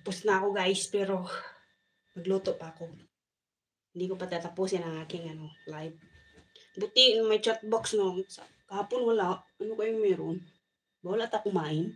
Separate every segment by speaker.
Speaker 1: Tapos na ako guys, pero magluto pa ako. Hindi ko pa tatapusin ang aking live. Buti may chat box no. Kahapon wala. Ano kayong meron? Wala ta kumain.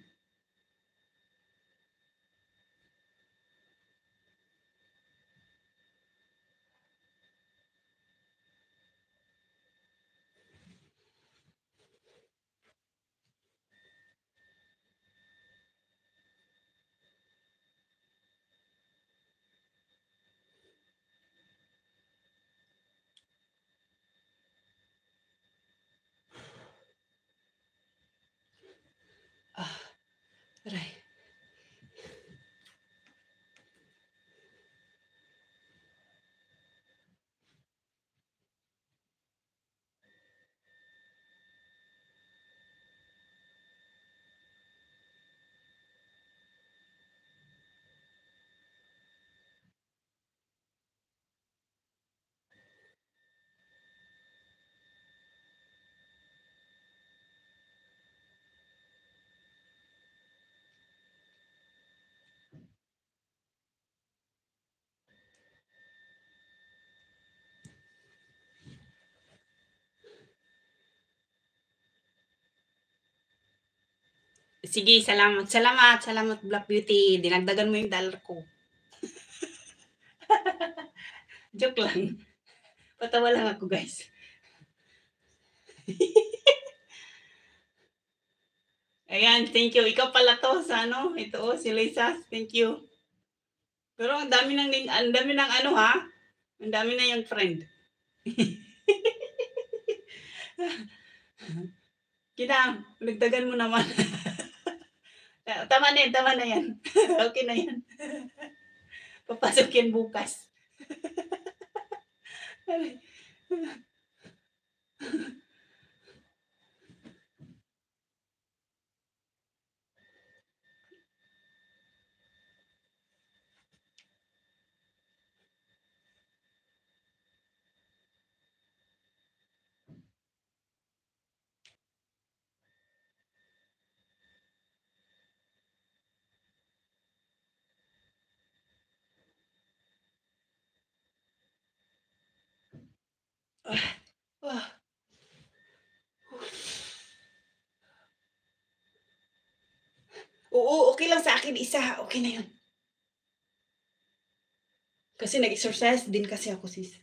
Speaker 1: Aray. Sige, salamat. Salamat Black Beauty. Dinagdagan mo yung dollar ko. Joke lang. Patawa lang ako guys. Ayan, thank you. Ikaw pala to sa ito si Lisa. Thank you. Pero ang dami ng ha? Ang dami na yung friend. Kinang, nagdagan mo naman. Tama na yan. Okay na yan. Papasok yan bukas. Oo, okay lang sa akin isa. Okay na yun. Kasi nag-exercise din kasi ako sis.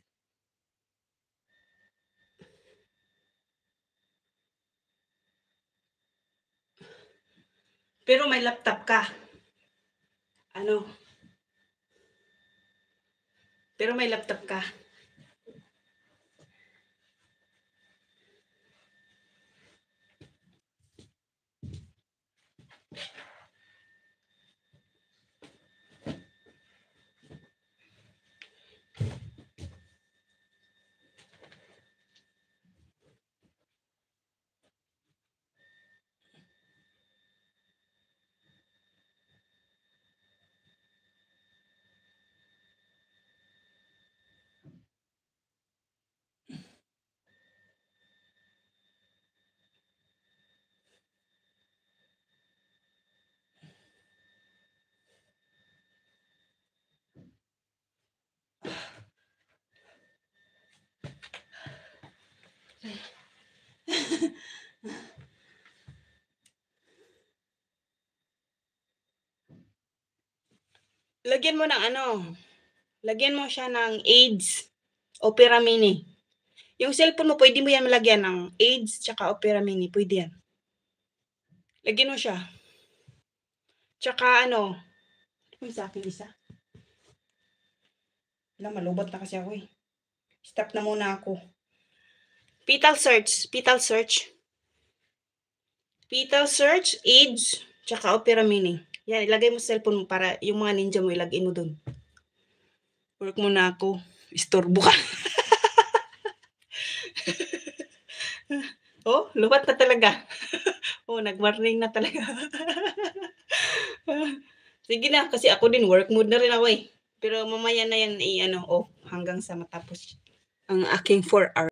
Speaker 1: Pero may laptop ka. Pero may laptop ka. Lagyan mo ng lagyan mo siya ng AIDS, Opera Mini. Yung cellphone mo, pwede mo yan malagyan ng AIDS tsaka Opera Mini. Pwede yan. Lagyan mo siya. Tsaka sa akin isa. Wala, malubot na kasi ako eh. Stop na muna ako. Fetal search, AIDS, tsaka Opera Mini. Yan, ilagay mo sa cellphone mo para yung mga ninja mo, ilagay mo dun. Work mo na ako. Istorbo ka. Oh, luwat na talaga. Oh, nag-warning na talaga. Sige na, kasi ako din, work mode na rin ako eh. Pero mamaya na yan, hanggang sa matapos ang aking 4 hours.